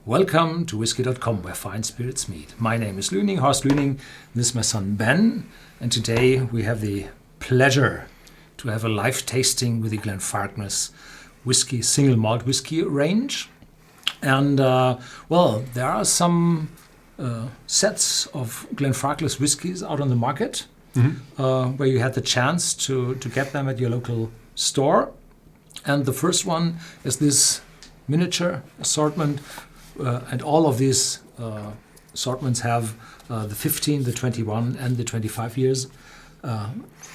Welcome to Whisky.com, where fine spirits meet. My name is Horst Lüning, this is my son Ben, and today we have the pleasure to have a live tasting with the Glenfarclas whiskey, single malt whiskey range. And there are some sets of Glenfarclas whiskies out on the market, where you had the chance to get them at your local store. And the first one is this miniature assortment, and all of these assortments have the 15, the 21, and the 25 years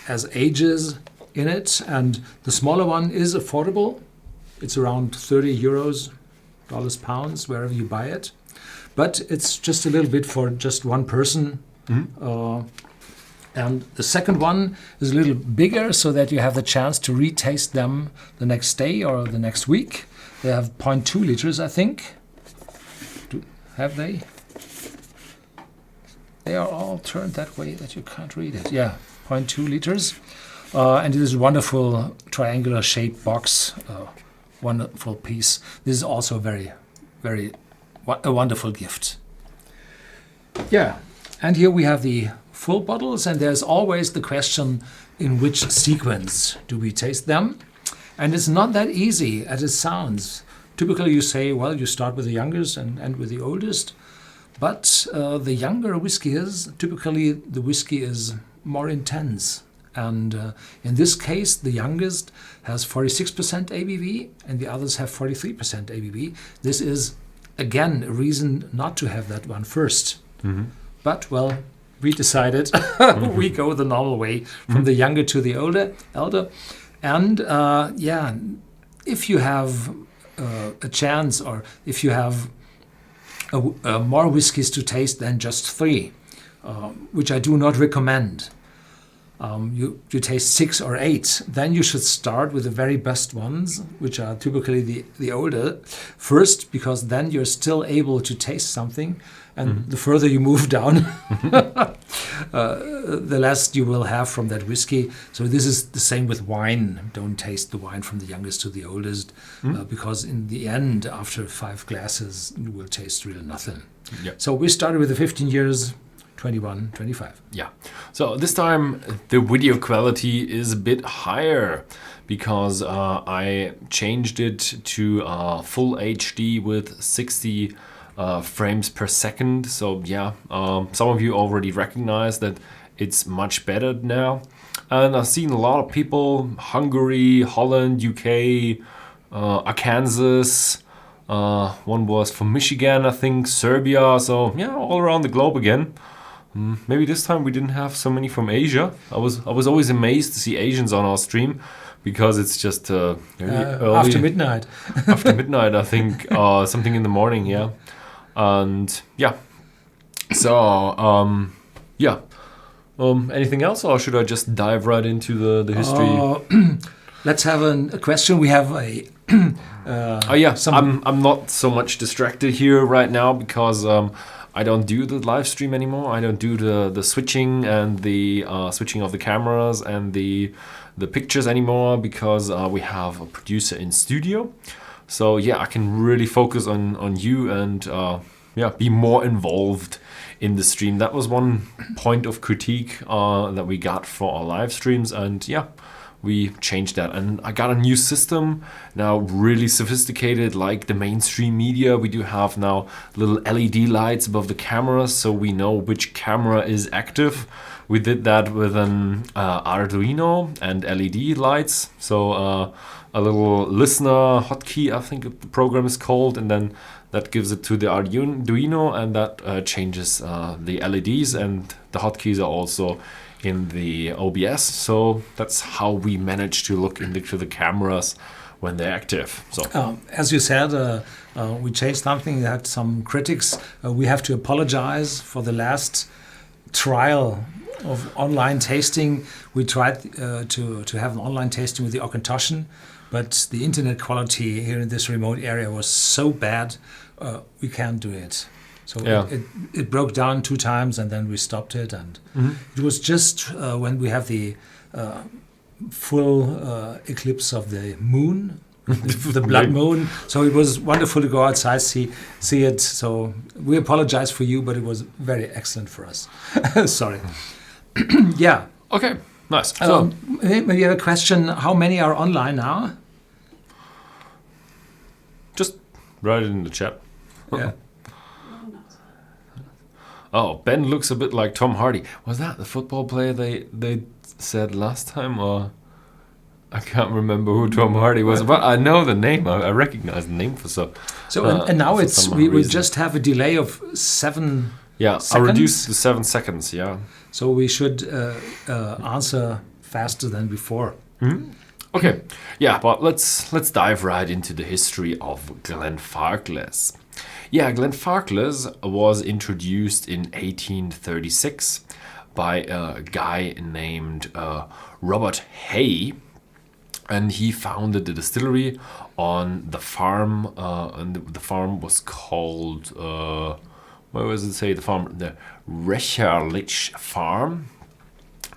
as ages in it. And the smaller one is affordable. It's around 30 euros, dollars, pounds, wherever you buy it. But it's just a little bit for just one person. And the second one is a little bigger so that you have the chance to retaste them the next day or the next week. They have 0.2 liters, I think. Have they? They are all turned that way that you can't read it. Yeah, 0.2 liters. And it is a wonderful triangular shaped box. Wonderful piece. This is also a wonderful gift. Yeah, and here we have the full bottles, and there's always the question, in which sequence do we taste them? And it's not that easy as it sounds. Typically you say, well, you start with the youngest and end with the oldest. But the younger whiskey is, typically the whiskey is more intense. And in this case, the youngest has 46% ABV and the others have 43% ABV. This is, again, a reason not to have that one first. But, well, we decided we go the normal way from the younger to the elder. And, if you have a chance, or if you have more whiskies to taste than just 3, which I do not recommend, you taste 6 or 8, then you should start with the very best ones, which are typically the older, first, because then you're still able to taste something. And the further you move down, the less you will have from that whiskey. So this is the same with wine. Don't taste the wine from the youngest to the oldest, because in the end, after 5 glasses, you will taste really nothing. Yep. So we started with the 15 years, 21, 25. Yeah. So this time the video quality is a bit higher because I changed it to full HD with 60 frames per second. So yeah, some of you already recognize that it's much better now. And I've seen a lot of people, Hungary, Holland, UK, Arkansas, one was from Michigan, I think, Serbia. So yeah, all around the globe again. Maybe this time we didn't have so many from Asia. I was always amazed to see Asians on our stream, because it's just very early. After midnight. After midnight, I think, something in the morning, yeah. And yeah, so anything else, or should I just dive right into the history? Let's have a question. We have a I'm not so much distracted here right now because I don't do the live stream anymore. I don't do the switching and the switching of the cameras and the pictures anymore, because we have a producer in studio. So yeah, I can really focus on you and be more involved in the stream. That was one point of critique that we got for our live streams, and yeah, we changed that. And I got a new system now, really sophisticated, like the mainstream media. We do have now little LED lights above the cameras, so we know which camera is active. We did that with an Arduino and LED lights. So a little listener hotkey, I think the program is called, and then that gives it to the Arduino, and that changes the LEDs, and the hotkeys are also in the OBS. So that's how we manage to look into the cameras when they're active. So as you said, we changed something. We had some critics. We have to apologize for the last trial of online tasting. We tried to have an online tasting with the Auchintosh, but the internet quality here in this remote area was so bad, we can't do it. So it broke down 2 times, and then we stopped it. And it was just when we have the full eclipse of the moon, the blood moon. So it was wonderful to go outside, see it. So we apologize for you, but it was very excellent for us. Sorry. Yeah. Okay, nice. So, Maybe you have a question. How many are online now? just write it in the chat. Yeah. Oh, Ben looks a bit like Tom Hardy. Was that the football player they said last time, or I can't remember who Tom Hardy was, but I know the name. I recognize the name for so. So and now for it's some we reason. just have a delay of 7 Yeah, I seconds. reduced to 7 seconds. Yeah. So we should answer faster than before. Okay. Yeah, but let's dive right into the history of Glenfarclas. Yeah, Glenfarclas was introduced in 1836 by a guy named Robert Hay, and he founded the distillery on the farm, and the farm was called, what was it say? The farm, the Recherlich farm.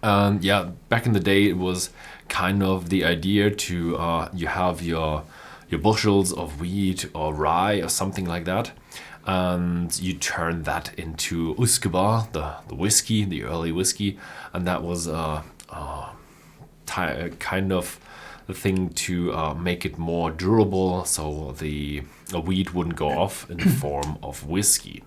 And yeah, back in the day, it was kind of the idea to you have your bushels of wheat or rye or something like that, and you turn that into uskeba, the whiskey, the early whiskey, and that was kind of the thing to make it more durable, so the wheat wouldn't go off in the form of whiskey.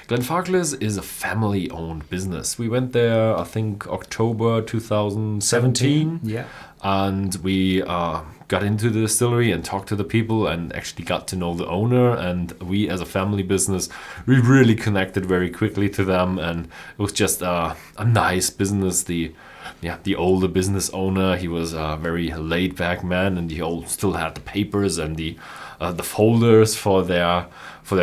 Glenfarclas is a family-owned business. We went there, I think, October 2017. Yeah. And we got into the distillery and talked to the people and actually got to know the owner. And we, as a family business, we really connected very quickly to them. And it was just a nice business. The older business owner, he was a very laid-back man, and he still had the papers and the folders for their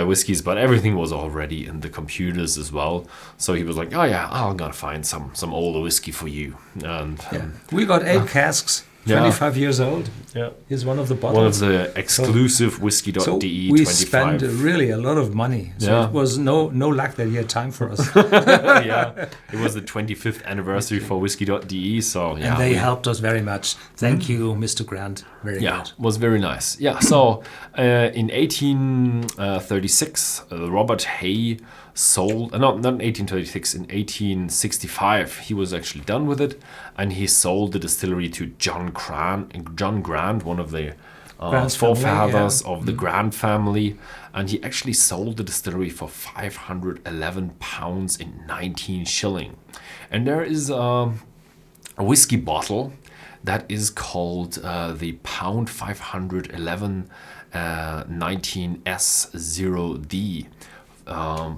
whiskeys, but everything was already in the computers as well. So he was like, "Oh yeah, I'm gonna find some older whiskey for you." And We got 8 casks, 25 years old. yeah, Here's one of the bottles. one of the exclusive Whisky.de So 25. we spent really a lot of money. So Yeah. it was no luck that he had time for us. Yeah, it was the 25th anniversary for Whisky.de, so yeah, And they helped us very much. Thank you, Mr. Grant. Very yeah, good. was very nice. Yeah, so in 1836, Robert Hay sold, not in 1836, in 1865, he was actually done with it, and he sold the distillery to John Grant, one of the Grant's forefathers family, of the Grant family, and he actually sold the distillery for 511 pounds in 19 shilling. And there is a whiskey bottle that is called the Pound 511 19S0D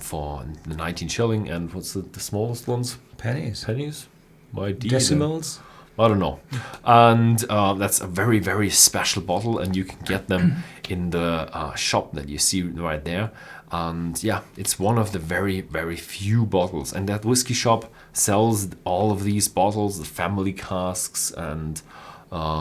for the 19 shilling. And what's the smallest ones? Pennies. Pennies? By D? Decimals. I don't know. And that's a very, very special bottle, and you can get them in the shop that you see right there. And yeah, it's one of the very, very few bottles. And that whiskey shop sells all of these bottles, the family casks, and a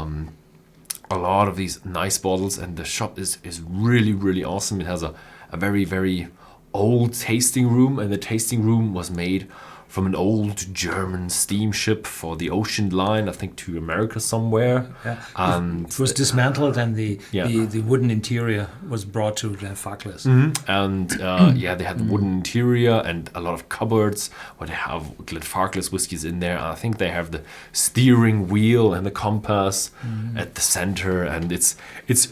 lot of these nice bottles. And the shop is really, really awesome. It has a very, very old tasting room, and the tasting room was made from an old German steamship for the ocean line, I think to America somewhere. Yeah. And It was dismantled, and the wooden interior was brought to Glenfarclas. And they had the wooden interior and a lot of cupboards where they have Glenfarclas whiskies in there. And I think they have the steering wheel and the compass at the center, and it's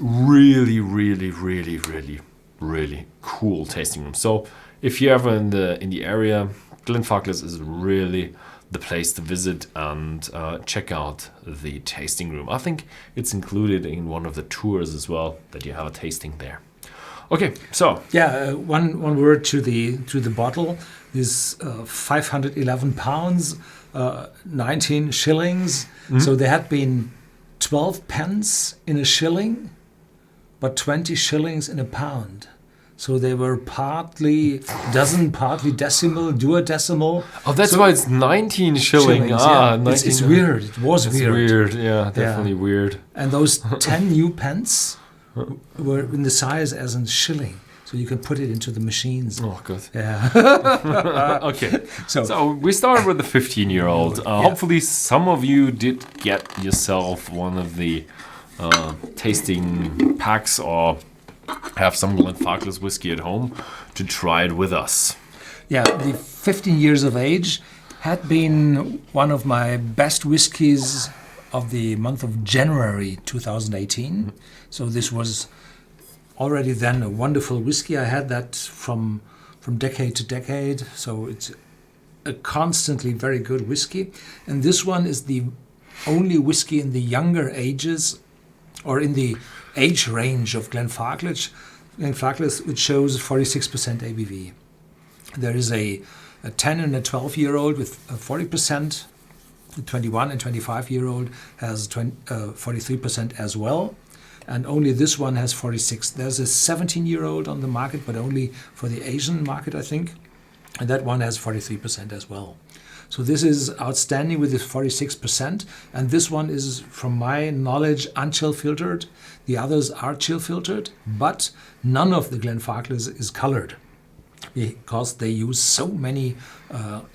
really, really, really, really, really cool tasting room. So if you're ever in the area, Glenfarclas is really the place to visit and check out the tasting room. I think it's included in one of the tours as well, that you have a tasting there. Okay, so one word to the bottle. This 511 pounds, 19 shillings. So there had been 12 pence in a shilling, but 20 shillings in a pound. So they were partly dozen, partly decimal, duodecimal. Oh, that's why it's 19 shilling. Yeah. 19. It's weird. It was It's weird. weird. Yeah, definitely weird. And those 10 new pence were in the size as a shilling. So you can put it into the machines. Oh, good. Yeah. Okay. So we started with the 15-year-old. Hopefully some of you did get yourself one of the tasting packs or have some Glenfarclas whiskey at home to try it with us. Yeah, the 15 years of age had been one of my best whiskies of the month of January 2018. So this was already then a wonderful whiskey. I had that from decade to decade. So it's a constantly very good whiskey. And this one is the only whiskey in the younger ages, or in the age range of Glenfarclas, which shows 46% ABV. There is a 10 and a 12-year-old with 40%. The 21 and 25-year-old has 43% as well. And only this one has 46. There's a 17-year-old on the market, but only for the Asian market, I think. And that one has 43% as well. So this is outstanding with this 46%. And this one is, from my knowledge, unchill filtered. The others are chill filtered, but none of the Glenfarclas is colored, because they use so many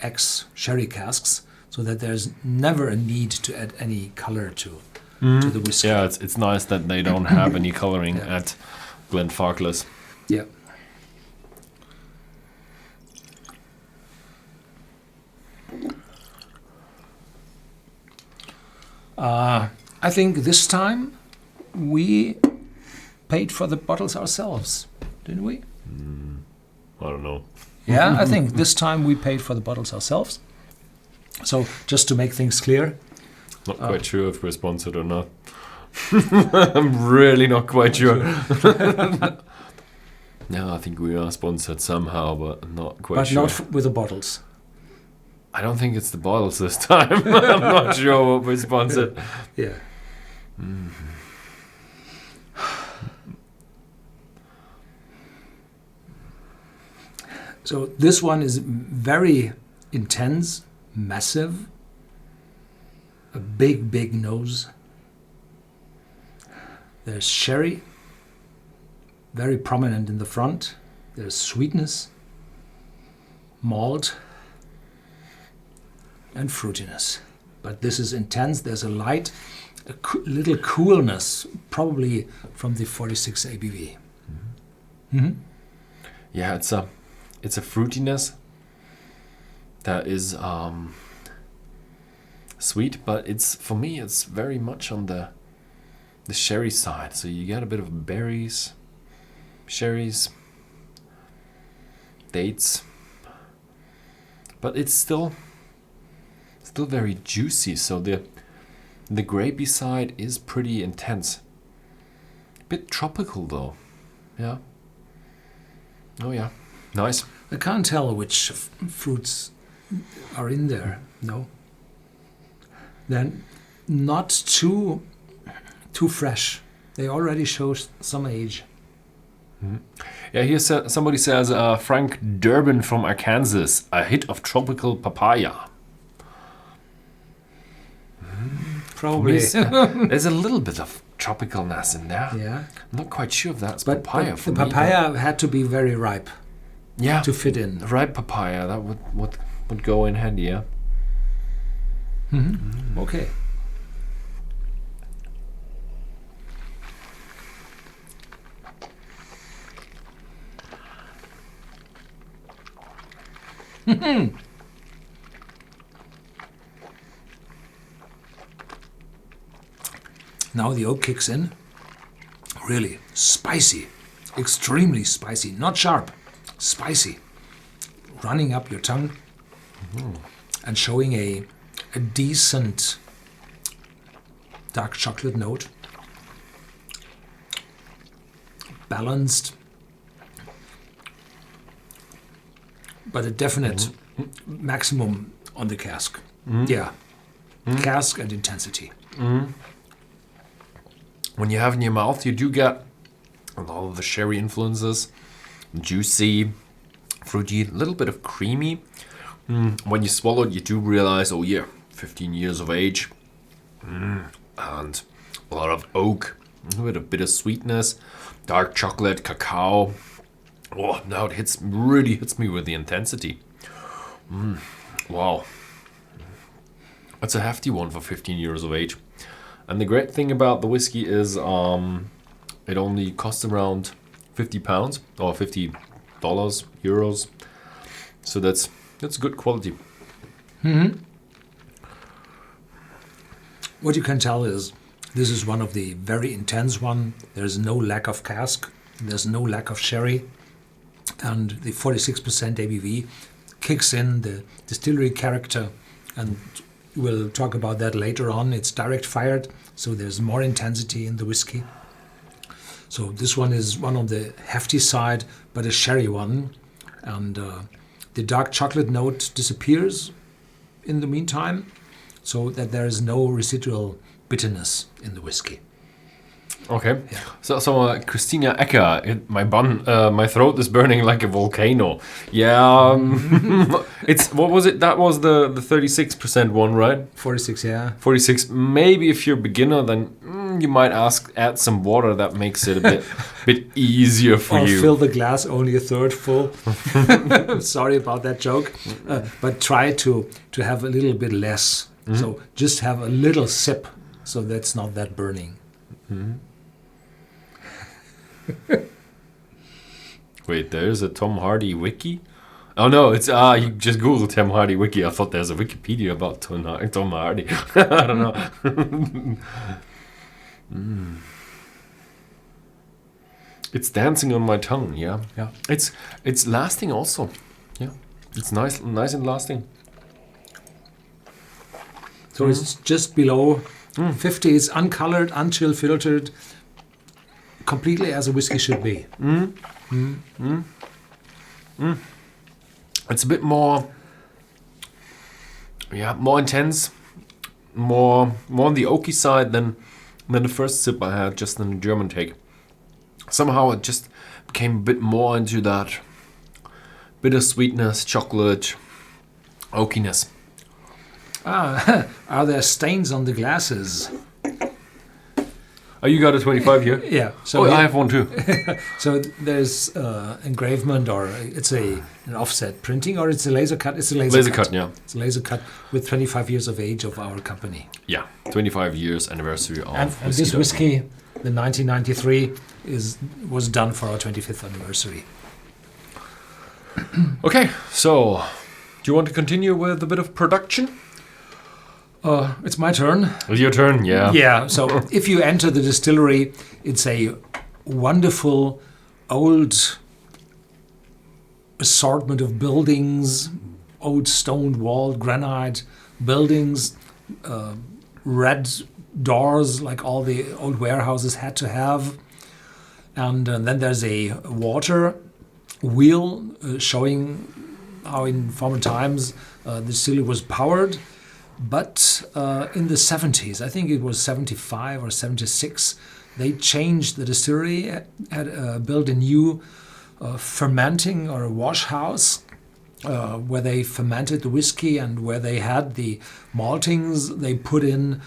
ex-sherry casks, so that there's never a need to add any color to the whiskey. Yeah, it's nice that they don't have any coloring at Glenfarclas. Yeah. I think this time we paid for the bottles ourselves, didn't we? I don't know. Yeah, I think this time we paid for the bottles ourselves. So just to make things clear. Not quite sure if we're sponsored or not. I'm really not quite sure. No, I think we are sponsored somehow, but not quite sure. But not with the bottles. I don't think it's the bottles this time. I'm not sure what we're sponsored. Yeah. So this one is very intense, massive, a big nose. There's sherry, very prominent in the front. There's sweetness, malt, and fruitiness. But this is intense. There's a light, little coolness, probably from the 46 ABV. Yeah, it's a fruitiness that is sweet, but for me it's very much on the sherry side. So you get a bit of berries, sherries, dates, but it's still very juicy. So the grapey side is pretty intense. A bit tropical though. Yeah. Oh yeah. Nice. I can't tell which fruits are in there. No. They're not too fresh. They already show some age. Yeah, here somebody says Frank Durbin from Arkansas, a hit of tropical papaya. Probably. There's a little bit of tropicalness in there. Yeah. I'm not quite sure if that's But papaya for the me. papaya had to be very ripe. Yeah, to fit in. Ripe papaya, that would go in handy, yeah. Okay. Now the oak kicks in. Really spicy, extremely spicy, not sharp, spicy, running up your tongue and showing a decent dark chocolate note, balanced, but a definite maximum on the cask. Yeah, cask and intensity. When you have in your mouth, you do get a lot of the sherry influences, juicy, fruity, a little bit of creamy. When you swallow it, you do realize, oh yeah, 15 years of age, and a lot of oak, a bit of bitter sweetness, dark chocolate, cacao. Oh, now it really hits me with the intensity. Wow. That's a hefty one for 15 years of age. And the great thing about the whiskey is it only costs around £50 or $50, euros. So that's good quality. What you can tell is this is one of the very intense one. There's no lack of cask. There's no lack of sherry. And the 46% ABV kicks in the distillery character, and we'll talk about that later on. It's direct fired, so there's more intensity in the whiskey. So this one is one on the hefty side, but a sherry one. And the dark chocolate note disappears in the meantime, so that there is no residual bitterness in the whiskey. Okay, yeah. So Christina Ecker, my throat is burning like a volcano. Yeah, it's what was it? That was the 36% one, right? 46, yeah. 46. Maybe if you're a beginner, then you might add some water. That makes it a bit easier for or you. Or fill the glass only a third full. Sorry about that joke, but try to have a little bit less. So just have a little sip, so that's not that burning. Wait, there's a Tom Hardy wiki? Oh no, it's you just Google Tom Hardy wiki. I thought there's a Wikipedia about Tom Hardy. I don't know. It's dancing on my tongue. Yeah. It's lasting also. Yeah, it's nice and lasting. So it's just below 50. It's uncolored, unchill filtered, completely as a whiskey should be. It's a bit more, more intense, more on the oaky side than the first sip I had just in the German take. Somehow it just became a bit more into that bitter sweetness, chocolate, oakiness. Are there stains on the glasses? Oh, you got a 25 here? Yeah. So I have one too. So there's engravement, or it's an offset printing, or it's a laser cut. It's a laser cut. Yeah. It's a laser cut with 25 years of age of our company. Yeah, 25 years anniversary of and this whiskey, the 1993, was done for our 25th anniversary. Okay, so do you want to continue with a bit of production? It's my turn. It's your turn, yeah. Yeah, so if you enter the distillery, it's a wonderful old assortment of buildings, old stone-walled granite buildings, red doors like all the old warehouses had to have. And then there's a water wheel showing how in former times the distillery was powered. But in the 70s, I think it was 75 or 76, they changed the distillery, had built a new fermenting or a wash house where they fermented the whiskey, and where they had the maltings, they put in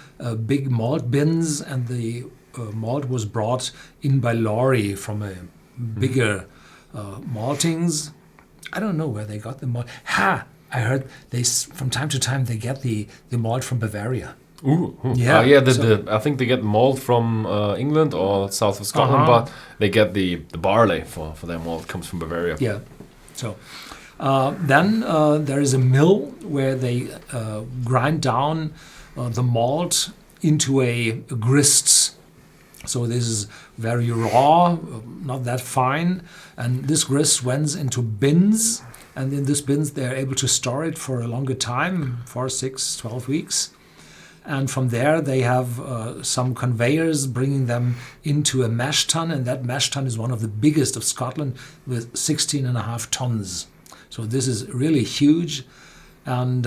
big malt bins, and the malt was brought in by lorry from a bigger maltings. I don't know where they got the malt. I heard from time to time they get the malt from Bavaria. Ooh. Yeah. I think they get malt from England or south of Scotland, but they get the barley for their malt comes from Bavaria. Yeah. So then there is a mill where they grind down the malt into a grist. So this is very raw, not that fine, and this grist went into bins. And in these bins, they're able to store it for a longer time, 4, 6, 12 weeks. And from there, they have some conveyors bringing them into a mash tun. And that mash tun is one of the biggest of Scotland, with 16.5 tons. So this is really huge. And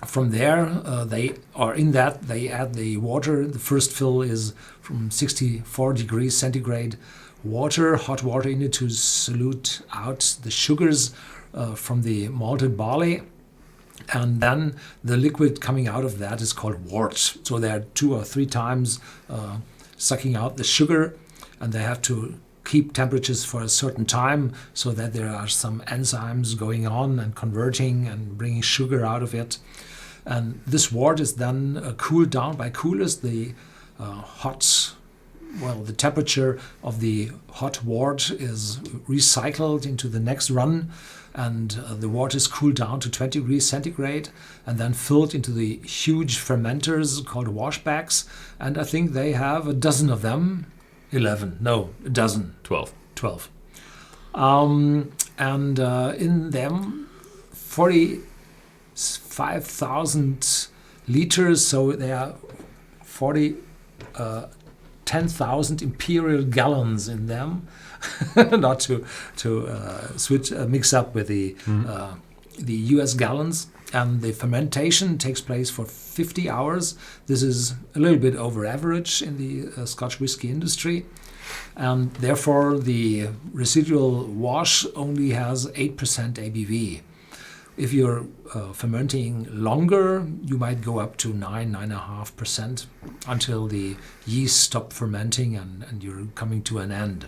from there, they add the water. The first fill is from 64 degrees centigrade water, hot water in it to dilute out the sugars from the malted barley. And then the liquid coming out of that is called wort. So they are 2 or 3 times sucking out the sugar, and they have to keep temperatures for a certain time so that there are some enzymes going on and converting and bringing sugar out of it. And this wort is then cooled down by coolers. The the temperature of the hot wort is recycled into the next run, and the wort is cooled down to 20 degrees centigrade and then filled into the huge fermenters called washbacks. And I think they have a dozen of them. 11. No, a dozen. 12. 12. And in them, 45,000 liters, so they are 10,000 imperial gallons in them, not to mix up with the US gallons. And the fermentation takes place for 50 hours. This is a little bit over average in the Scotch whisky industry. And therefore, the residual wash only has 8% ABV. If you're fermenting longer, you might go up to 9.5% until the yeast stop fermenting and you're coming to an end.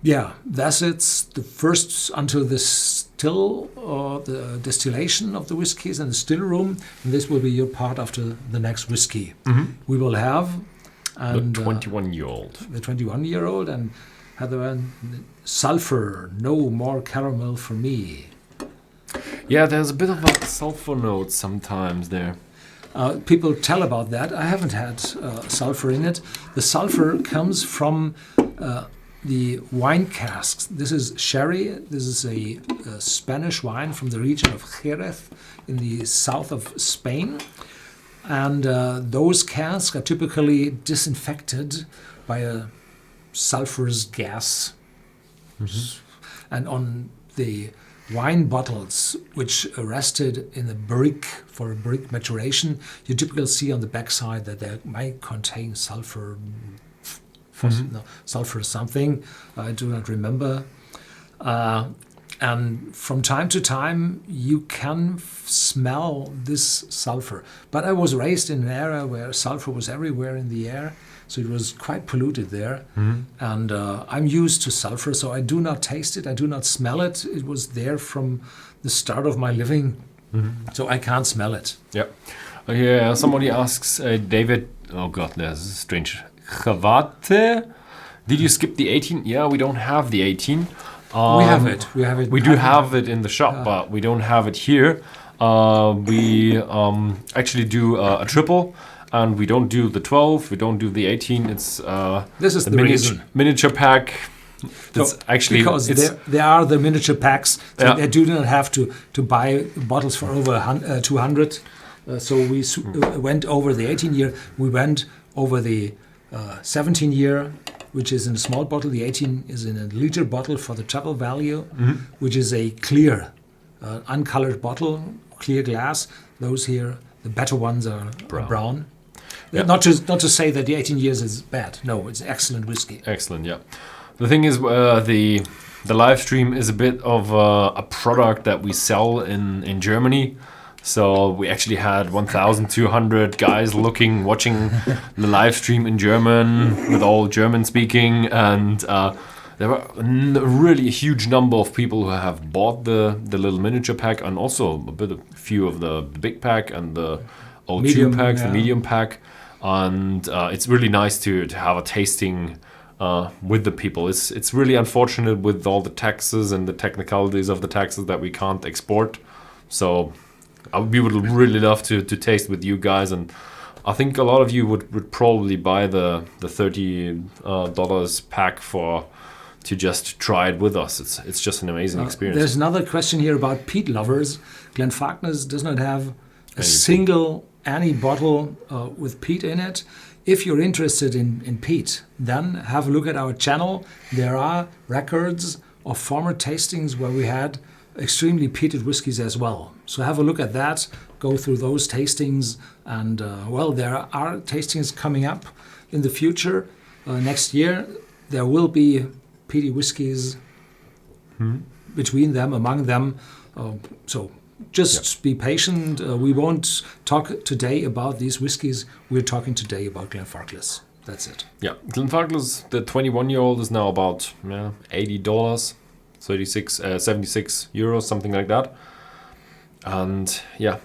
Yeah, that's it's the first until the the distillation of the whiskies and the still room. And this will be your part after the next whiskey. We will have the 21-year-old. The 21-year-old and Heather, sulfur, no more caramel for me. Yeah, there's a bit of a sulfur note sometimes there. People tell about that. I haven't had sulfur in it. The sulfur comes from the wine casks. This is sherry. This is a Spanish wine from the region of Jerez in the south of Spain. And those casks are typically disinfected by a sulfurous gas. And on the wine bottles, which are rested in a barrique for a barrique maturation, you typically see on the backside that they might contain sulfur. Sulfur something, I do not remember. And from time to time, you can smell this sulfur. But I was raised in an area where sulfur was everywhere in the air, so it was quite polluted there. And I'm used to sulfur, so I do not taste it, I do not smell it. It was there from the start of my living, so I can't smell it. Yeah. Yeah, somebody asks, David, oh God, this is strange. Chavate? Did you skip the 18? Yeah, we don't have the 18. We have it. We do have it in the shop, but we don't have it here. We actually do a triple, and we don't do the 12. We don't do the 18. It's this is the reason. Miniature pack. That's actually because there are the miniature packs, so they do not have to buy bottles for over 200. So we went over the 18 year. We went over the 17 year, which is in a small bottle. The 18 is in a liter bottle for the travel value, which is a clear, uncolored bottle, clear glass. Those here, the better ones are brown. Yeah. Not to say that the 18 years is bad. No, it's excellent whiskey. Excellent, yeah. The thing is, the Livestream is a bit of a product that we sell in Germany. So we actually had 1,200 guys watching the live stream in German with all German speaking, and there were really a huge number of people who have bought the little miniature pack, and also a few of the big pack and the O2 medium packs, the medium pack, and it's really nice to have a tasting with the people. It's really unfortunate with all the taxes and the technicalities of the taxes that we can't export. So we would really love to taste with you guys, and I think a lot of you would probably buy the $30 pack to just try it with us. It's just an amazing experience. There's another question here about peat lovers. Glenfarclas does not have any bottle with peat in it. If you're interested in peat, then have a look at our channel. There are records of former tastings where we had extremely peated whiskies as well. So have a look at that, go through those tastings, and there are tastings coming up in the future. Next year there will be peaty whiskies between them, among them. So just be patient. We won't talk today about these whiskies. We're talking today about Glenfarclas. That's it. Yeah, Glenfarclas, the 21-year-old is now about $80. 76 euros, something like that. And yeah,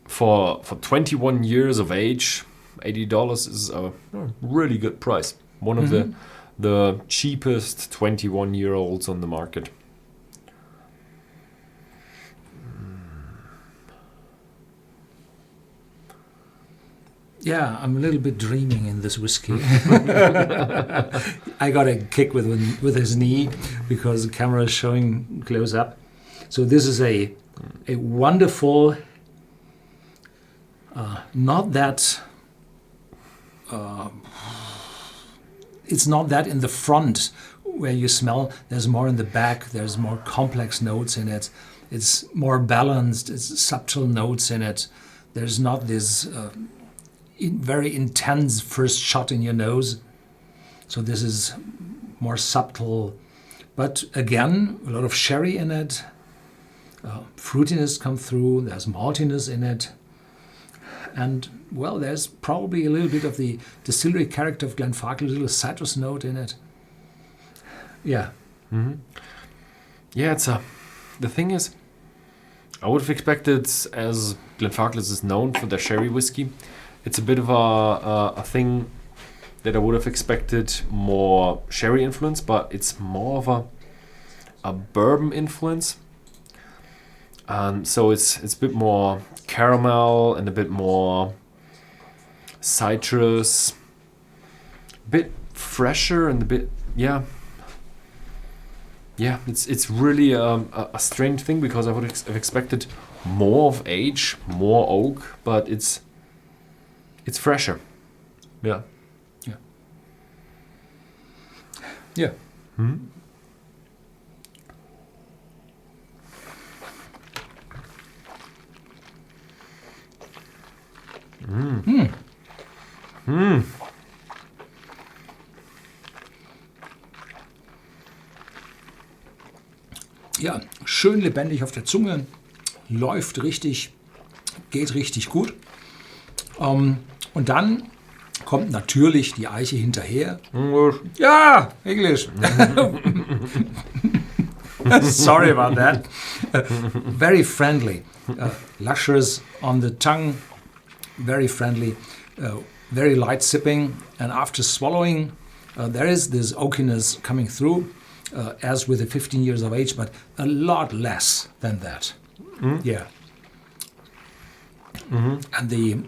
for 21 years of age, $80 is a really good price. One of the cheapest 21-year-olds on the market. Yeah, I'm a little bit dreaming in this whiskey. I got a kick with his knee because the camera is showing close up. So this is a wonderful, not that, it's not that in the front where you smell. There's more in the back. There's more complex notes in it. It's more balanced. It's subtle notes in it. There's not this very intense first shot in your nose. So this is more subtle. But again, a lot of sherry in it. Fruitiness come through. There's maltiness in it. And, well, there's probably a little bit of the distillery character of Glenfarclas, a little citrus note in it. Yeah. Yeah, the thing is, I would have expected, as Glenfarclas is known for their sherry whiskey, it's a bit of a thing that I would have expected more sherry influence, but it's more of a bourbon influence. And so it's a bit more caramel and a bit more citrus, a bit fresher and a bit, yeah, it's really a strange thing because I would have expected more of age, more oak, but it's fresher. Yeah. Ja, schön lebendig auf der Zunge, läuft richtig, geht richtig gut. Und dann kommt natürlich die Eiche hinterher. Ja, English. Sorry about that. Very friendly, luscious on the tongue, very friendly, very light sipping, and after swallowing, there is this oakiness coming through, as with the 15 years of age, but a lot less than that. Yeah. And the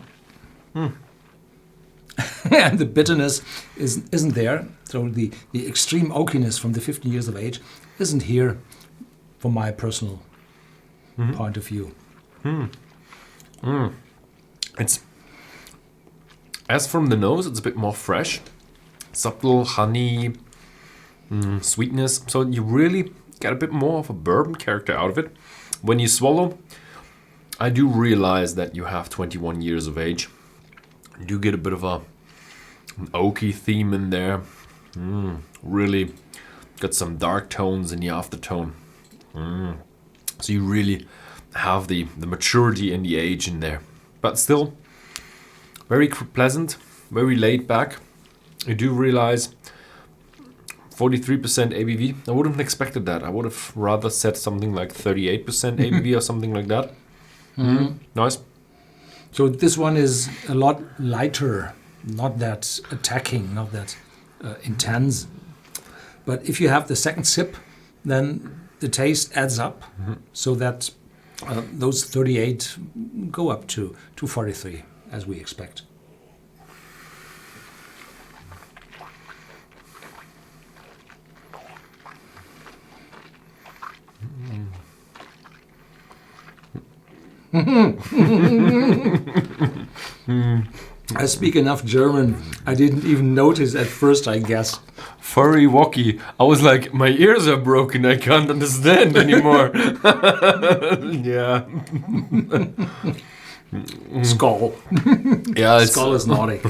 and the bitterness isn't there. So the extreme oakiness from the 15 years of age isn't here from my personal point of view. It's, as from the nose, it's a bit more fresh, subtle honey, sweetness. So you really get a bit more of a bourbon character out of it. When you swallow, I do realize that you have 21 years of age. You do get a bit of an oaky theme in there. Really got some dark tones in the aftertone. So you really have the maturity and the age in there. But still, very pleasant, very laid back. You do realize 43% ABV. I wouldn't have expected that. I would have rather said something like 38% ABV or something like that. Nice. So this one is a lot lighter, not that attacking, not that intense. But if you have the second sip, then the taste adds up, so that those 38 go up to 43, as we expect. I speak enough German. I didn't even notice at first, I guess. Furry walkie. I was like, my ears are broken. I can't understand anymore. Yeah. Skull. Yeah, Skull is naughty.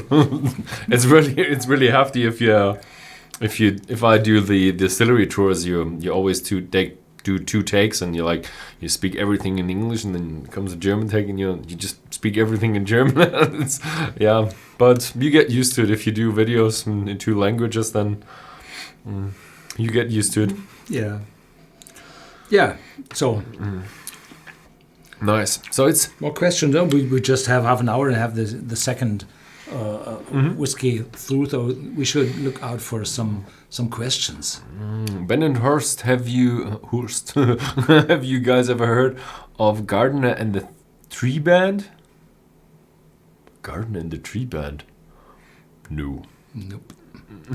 It's really hefty if I do the distillery tours. You always do 2 takes, and you speak everything in English, and then comes a German take, and you just speak everything in German. Yeah, but you get used to it. If you do videos in 2 languages, then you get used to it. Yeah. So Nice. So it's More questions? No? We just have half an hour and have the second whiskey through, so we should look out for some questions. Ben and Hurst. Have you have you guys ever heard of Gardner and the Tree Band? Gardner and the Tree Band. No. Nope.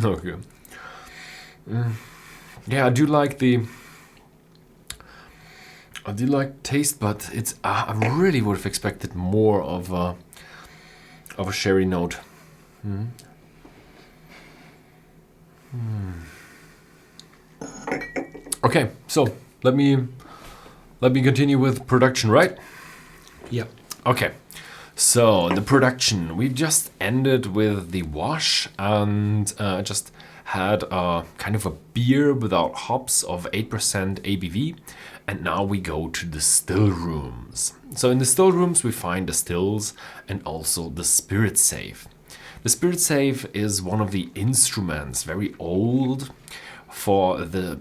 Okay. Yeah, I do like taste, but it's I really would have expected more of a sherry note. Okay, so let me continue with production, right? Yeah. Okay. So the production, we just ended with the wash and just had a kind of a beer without hops of 8% ABV, and now we go to the still rooms. So in the still rooms we find the stills and also the spirit safe. The spirit safe is one of the instruments, very old, for the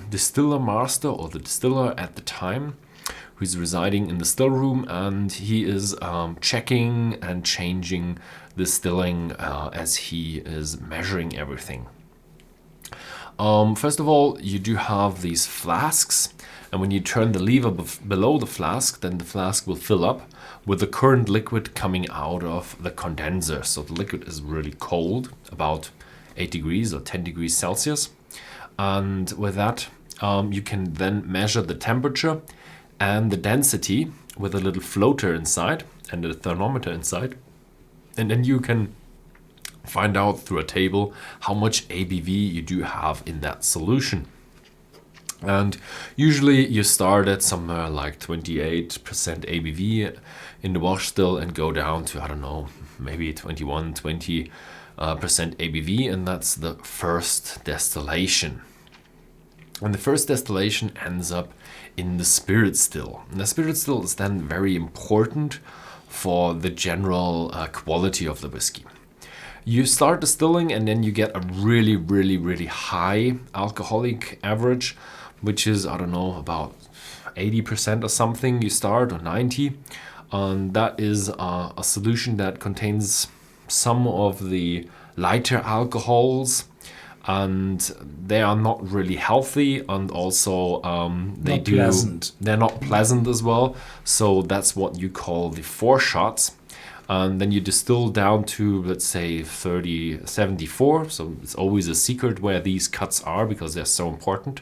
distiller master or the distiller at the time, who's residing in the still room, and he is checking and changing the stilling as he is measuring everything. First of all, you do have these flasks, and when you turn the lever below the flask, then the flask will fill up with the current liquid coming out of the condenser. So the liquid is really cold, about 8 degrees or 10 degrees Celsius. And with that, you can then measure the temperature and the density with a little floater inside and a thermometer inside. And then you can find out through a table how much ABV you do have in that solution. And usually you start at somewhere like 28% ABV in the wash still and go down to, I don't know, maybe 20% ABV, and that's the first distillation. And the first distillation ends up in the spirit still. And the spirit still is then very important for the general quality of the whiskey. You start distilling and then you get a really, really, really high alcoholic average, which is, I don't know, about 80% or something you start, or 90. And that is a solution that contains some of the lighter alcohols, and they are not really healthy, and also they're not pleasant as well. So that's what you call the foreshots. And then you distill down to, let's say, 74. So it's always a secret where these cuts are because they're so important.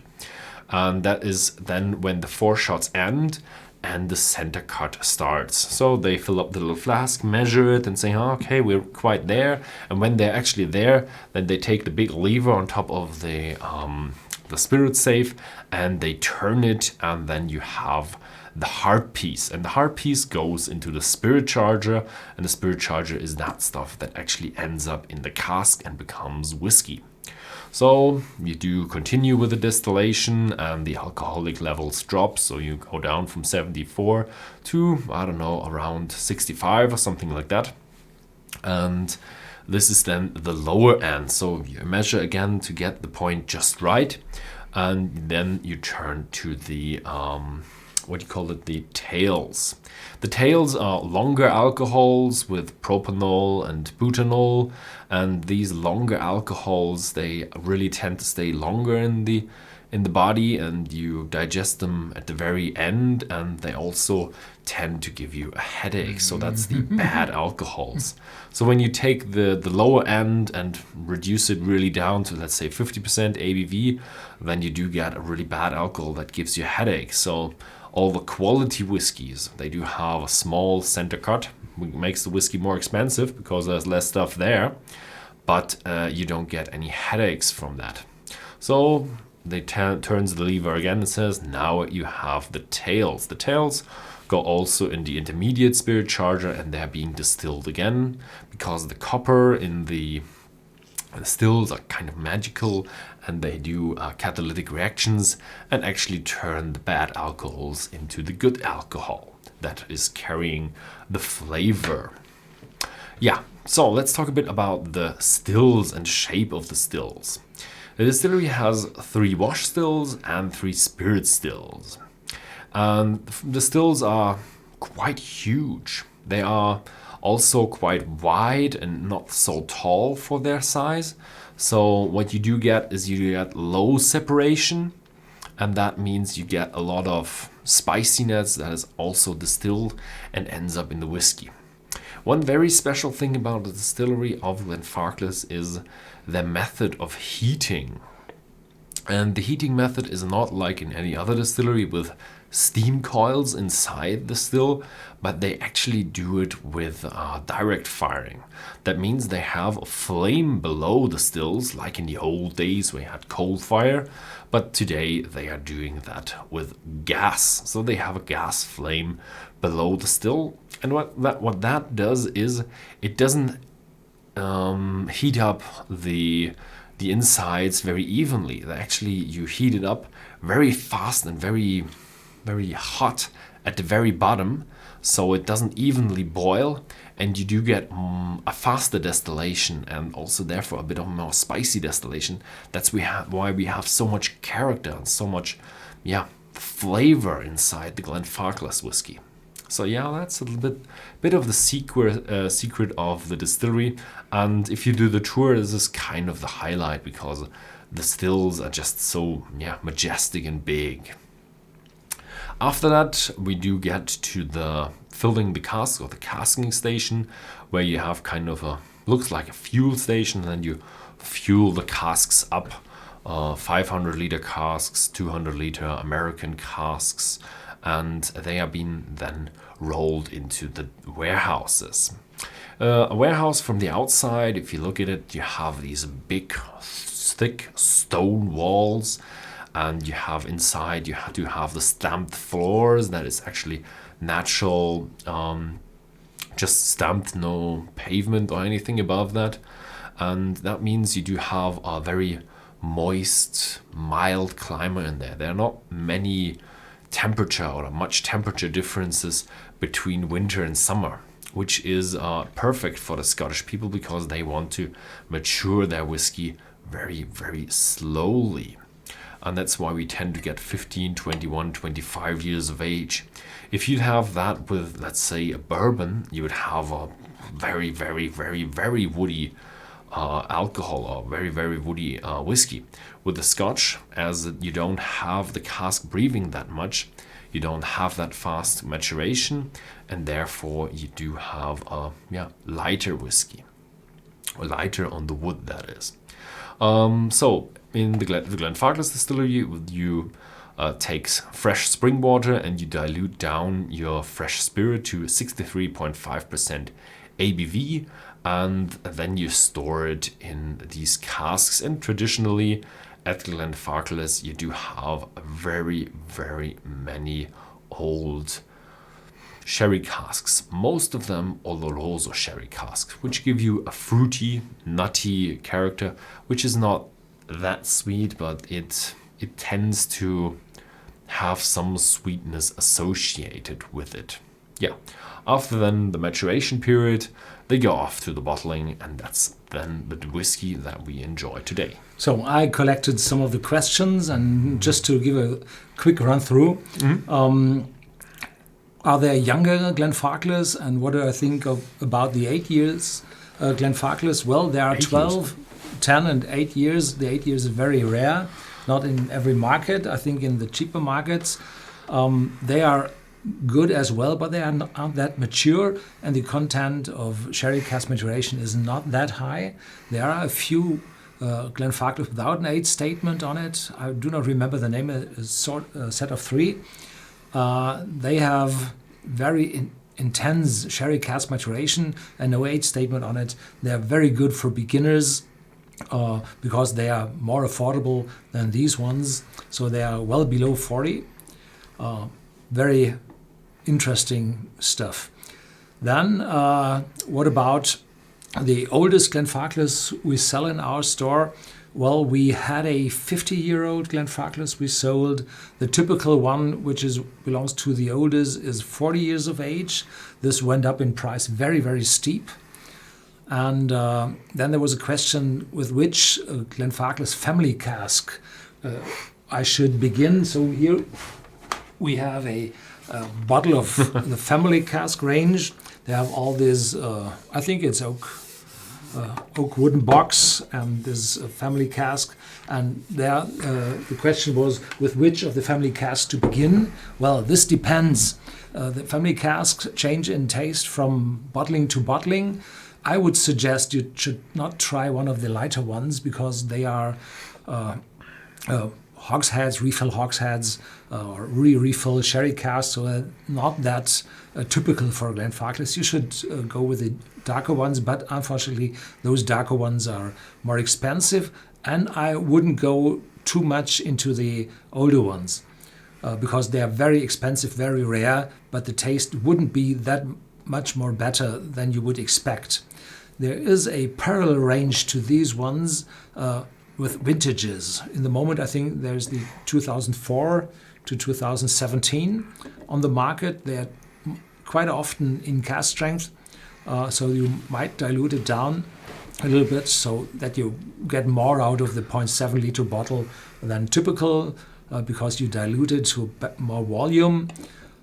And that is then when the foreshots end and the center cut starts. So they fill up the little flask, measure it, and say, oh, okay, we're quite there. And when they're actually there, then they take the big lever on top of the spirit safe and they turn it, and then you have the hard piece. And the hard piece goes into the spirit charger, and the spirit charger is that stuff that actually ends up in the cask and becomes whiskey. So you do continue with the distillation and the alcoholic levels drop. So you go down from 74 to, I don't know, around 65 or something like that. And this is then the lower end. So you measure again to get the point just right. And then you turn to the, the tails. The tails are longer alcohols with propanol and butanol, and these longer alcohols, they really tend to stay longer in the body, and you digest them at the very end, and they also tend to give you a headache. So that's the bad alcohols. So when you take the lower end and reduce it really down to, let's say, 50% ABV, then you do get a really bad alcohol that gives you a headache. So all the quality whiskeys, they do have a small center cut, which makes the whiskey more expensive because there's less stuff there, but you don't get any headaches from that. So they turns the lever again and says, now you have the tails. The tails go also in the intermediate spirit charger, and they're being distilled again because the copper in the stills are kind of magical, and they do catalytic reactions and actually turn the bad alcohols into the good alcohol that is carrying the flavor. Yeah, so let's talk a bit about the stills and shape of the stills. The distillery has 3 wash stills and 3 spirit stills. And the stills are quite huge. They are also quite wide and not so tall for their size. So what you do get is you get low separation, and that means you get a lot of spiciness that is also distilled and ends up in the whiskey. One very special thing about the distillery of Glenfarclas is the method of heating. And the heating method is not like in any other distillery with steam coils inside the still, but they actually do it with direct firing. That means they have a flame below the stills, like in the old days we had coal fire, but today they are doing that with gas. So they have a gas flame below the still, and what that does is it doesn't heat up the insides very evenly. Actually, you heat it up very fast and very hot at the very bottom, so it doesn't evenly boil, and you do get a faster distillation and also therefore a bit of more spicy distillation. That's why we have so much character and so much flavor inside the Glenfarclas whiskey. So yeah, that's a little bit of the secret of the distillery. And if you do the tour, this is kind of the highlight because the stills are just so majestic and big. After that, we do get to the filling the cask or the casking station, where you have kind of looks like a fuel station, and then you fuel the casks up, 500 liter casks, 200 liter American casks, and they are being then rolled into the warehouses. A warehouse from the outside, if you look at it, you have these big, thick stone walls, and you have inside, you have to have the stamped floors. That is actually natural, just stamped, no pavement or anything above that. And that means you do have a very moist, mild climate in there. There are not many temperature or much temperature differences between winter and summer, which is perfect for the Scottish people because they want to mature their whiskey very, very slowly. And that's why we tend to get 15, 21, 25 years of age. If you'd have that with, let's say, a bourbon, you would have a very, very, very, very woody alcohol or very, very woody whiskey. With the Scotch, as you don't have the cask breathing that much, you don't have that fast maturation, and therefore you do have a lighter whiskey, or lighter on the wood, that is. So in the Glenfarclas distillery, you take fresh spring water and you dilute down your fresh spirit to 63.5% ABV, and then you store it in these casks. And traditionally at Glenfarclas, you do have very, very many old sherry casks, most of them Oloroso sherry casks, which give you a fruity, nutty character, which is not that sweet, but it tends to have some sweetness associated with it. Yeah. After then the maturation period, they go off to the bottling, and that's then the whiskey that we enjoy today. So I collected some of the questions, and just to give a quick run through, are there younger Glenfarclas, and what do I think about the 8 years Glenfarclas? Well, there are 12, 10 and 8 years. The 8 years is very rare, not in every market. I think in the cheaper markets, they are good as well, but they aren't that mature, and the content of sherry cask maturation is not that high. There are a few Glenfarclas without an age statement on it. I do not remember the name, a set of 3. They have very intense sherry cask maturation and no age statement on it. They are very good for beginners because they are more affordable than these ones. So they are well below 40. Very interesting stuff. Then what about the oldest Glenfarclas we sell in our store? Well, we had a 50-year-old Glenfarclas we sold. The typical one, which belongs to the oldest, is 40 years of age. This went up in price very, very steep. And then there was a question with which Glenfarclas family cask I should begin. So here we have a bottle of the family cask range. They have all these, I think it's oak wooden box and this family cask. And there, the question was with which of the family casks to begin. Well, this depends. The family casks change in taste from bottling to bottling. I would suggest you should not try one of the lighter ones because they are hogsheads, refill hogsheads, or refill sherry casks, so not that typical for Glenfarclas. You should go with the darker ones, but unfortunately those darker ones are more expensive, and I wouldn't go too much into the older ones because they are very expensive, very rare, but the taste wouldn't be that much more better than you would expect. There is a parallel range to these ones with vintages. In the moment, I think there's the 2004 to 2017 on the market. They're quite often in cask strength, so you might dilute it down a little bit so that you get more out of the 0.7 liter bottle than typical because you dilute it to more volume.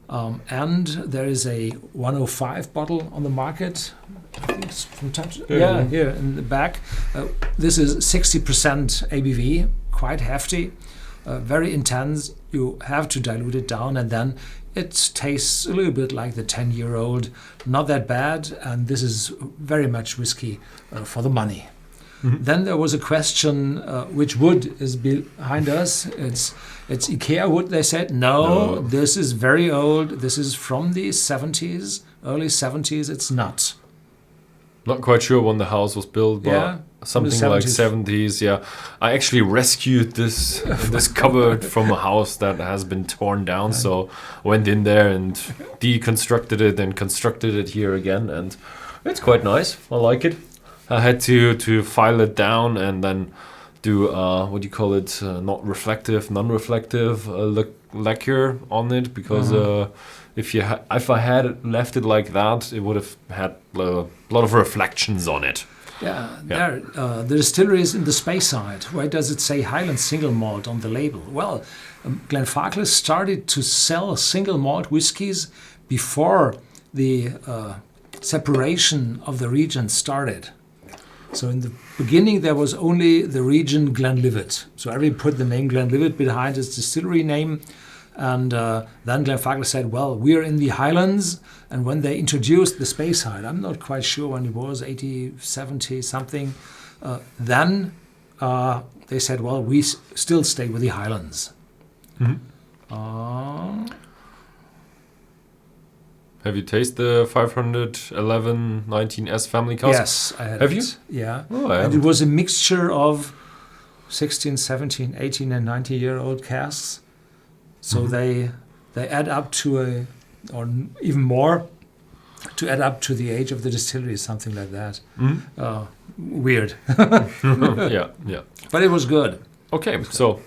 And there is a 105 bottle on the market. I think it's from touch. Yeah, here in the back. This is 60% ABV, quite hefty, very intense. You have to dilute it down, and then it tastes a little bit like the 10-year-old. Not that bad, and this is very much whiskey for the money. Mm-hmm. Then there was a question, which wood is behind us? It's IKEA wood, they said. No, this is very old. This is from the 70s, early 70s. It's not. Not quite sure when the house was built, but something like 70s. Yeah, I actually rescued this cupboard from a house that has been torn down. So went in there and deconstructed it and constructed it here again, and it's quite nice. I like it. I had to file it down and then do what do you call it? Not reflective, non-reflective lacquer on it because if I had left it like that, it would have had a lot of reflections on it. There, the distillery is in the Space side. Why does it say Highland single malt on the label? Well, Glenfarclas started to sell single malt whiskies before the separation of the regions started. So in the beginning, there was only the region Glenlivet. So everybody put the name Glenlivet behind its distillery name. And then Glenfarclas said, well, we're in the Highlands. And when they introduced the Space side, I'm not quite sure when it was, 80, 70, something, then they said, well, we still stay with the Highlands. Mm-hmm. Have you tasted the 511 19S family cask? Yes, I had Have it. you? Yeah. Oh, and it was a mixture of 16, 17, 18 and 90-year-old casks. So they add up to or even more, to add up to the age of the distillery, something like that. Weird. Yeah. But it was good. Okay, so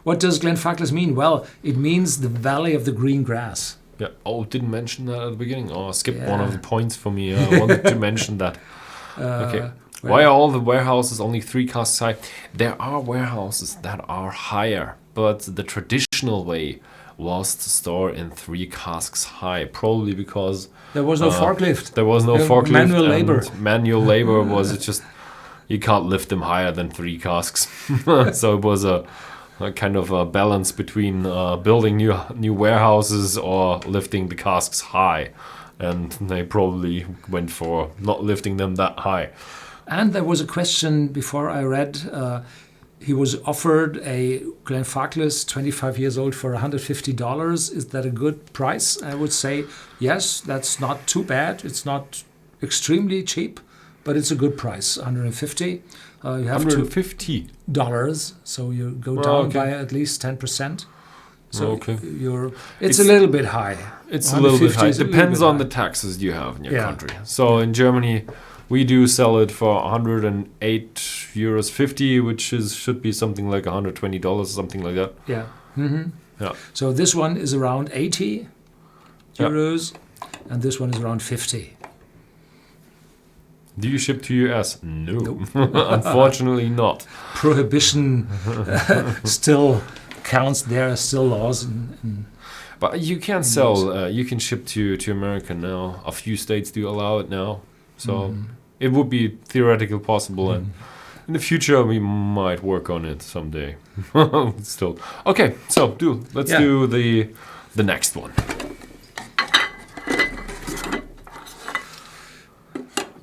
what does Glenfarclas mean? Well, it means the Valley of the Green Grass. Yeah. Oh, didn't mention that at the beginning. Oh, skipped one of the points for me. I wanted to mention that. Okay. Why are all the warehouses only 3 casks high? There are warehouses that are higher, but the traditional way was to store in 3 casks high, probably because there was no forklift. There was no forklift. Manual labor. Manual labor was just you can't lift them higher than 3 casks. So it was a kind of a balance between building new warehouses or lifting the casks high, and they probably went for not lifting them that high. And there was a question before I read. He was offered a Glenfarclas, 25 years old, for $150. Is that a good price? I would say yes. That's not too bad. It's not extremely cheap, but it's a good price. $150. You have $150. So you go down by at least 10%. So it's a a little bit high. It's a little bit high. Depends on the taxes you have in your country. So in Germany, we do sell it for €108.50, which should be something like $120, something like that. Yeah. Mm-hmm. Yeah. So this one is around 80 euros, and this one is around 50. Do you ship to US? No. Nope. Unfortunately not. Prohibition still counts. There are still laws. But you can sell. You can ship to America now. A few states do allow it now, so it would be theoretically possible. And in the future, we might work on it someday. Still, okay. So let's do the next one.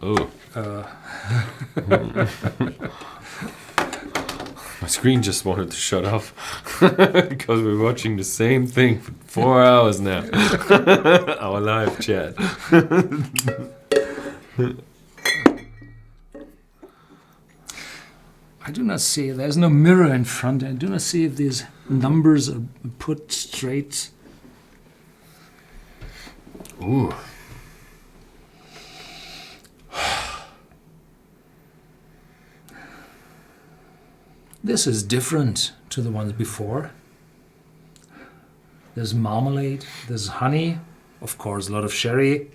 Oh. My screen just wanted to shut off because we're watching the same thing for 4 hours now. Our live chat. I do not see, there's no mirror in front. I do not see if these numbers are put straight. Ooh. This is different to the ones before. There's marmalade, there's honey, of course a lot of sherry.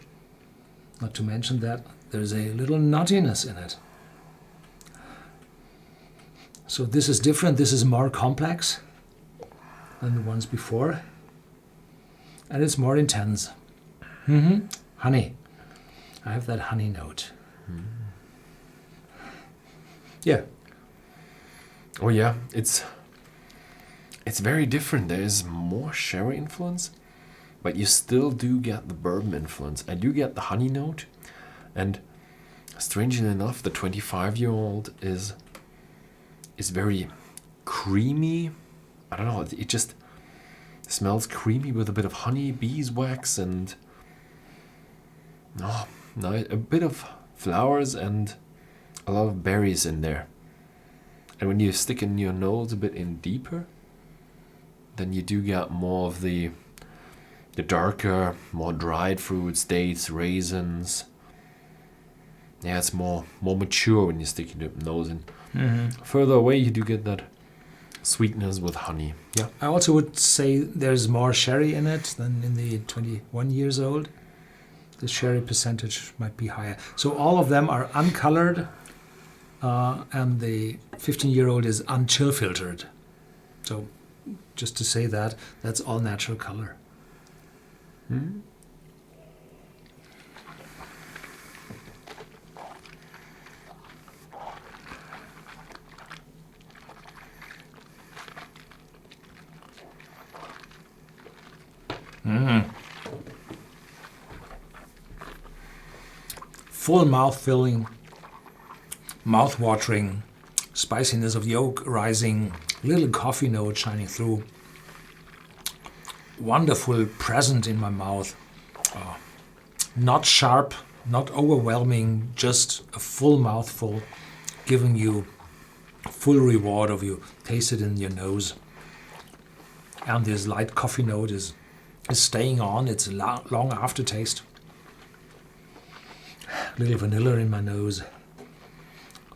Not to mention that there's a little nuttiness in it. So this is different, this is more complex than the ones before. And it's more intense. Honey. I have that honey note. Yeah. Oh yeah, it's very different. There is more sherry influence, but you still do get the bourbon influence. I do get the honey note, and strangely enough, the 25-year-old is very creamy. I don't know. It just smells creamy with a bit of honey, beeswax, and a bit of flowers and a lot of berries in there. And when you stick in your nose a bit in deeper, then you do get more of the darker, more dried fruits, dates, raisins. Yeah, it's more mature when you stick your nose in. Further away, you do get that sweetness with honey. Yeah. I also would say there's more sherry in it than in the 21 years old. The sherry percentage might be higher. So all of them are uncolored. And the 15-year-old is unchill filtered. So just to say that, that's all natural color. Full mouth filling. Mouth-watering, spiciness of the oak rising, little coffee note shining through. Wonderful present in my mouth. Not sharp, not overwhelming, just a full mouthful, giving you full reward of you taste it in your nose. And this light coffee note is staying on. It's a long aftertaste. Little vanilla in my nose.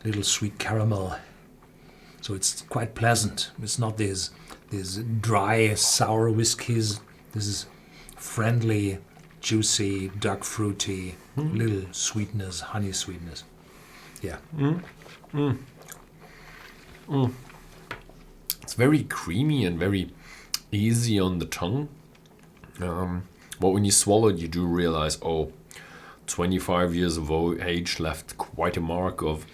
Little sweet caramel, so it's quite pleasant. It's not these dry, sour whiskies. This is friendly, juicy, dark fruity, little sweetness, honey sweetness. Yeah. It's very creamy and very easy on the tongue. But when you swallow it, you do realize, 25 years of age left quite a mark of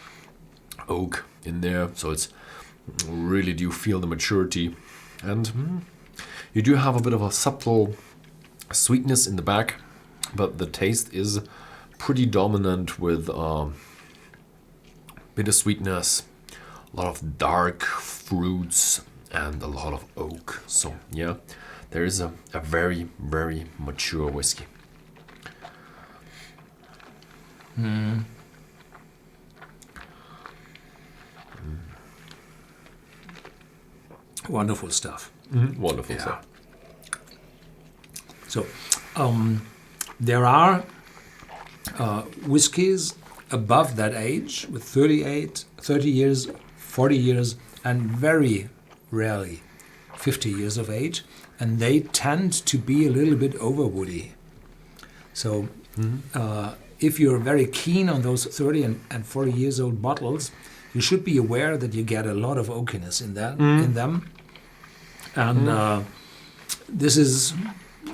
oak in there, so it's really do feel the maturity, and you do have a bit of a subtle sweetness in the back, but the taste is pretty dominant with bit of sweetness, a lot of dark fruits, and a lot of oak. So yeah, there is a very, very mature whiskey. Wonderful stuff. Wonderful stuff. So, there are whiskies above that age with 30 years, 40 years, and very rarely 50 years of age, and they tend to be a little bit overwoody. So, if you're very keen on those 30 and 40 years old bottles, you should be aware that you get a lot of oakiness in them. And this is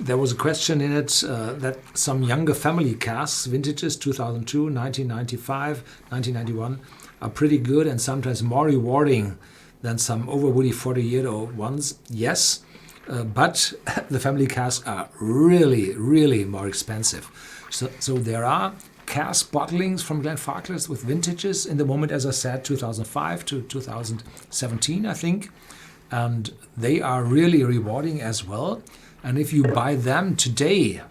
there was a question in it that some younger family casks, vintages 2002, 1995, 1991, are pretty good and sometimes more rewarding than some overwoody 40-year-old ones. Yes, but the family casks are really, really more expensive. So there are cask bottlings from Glenfarclas with vintages in the moment, as I said, 2005 to 2017, I think. And they are really rewarding as well. And if you buy them today,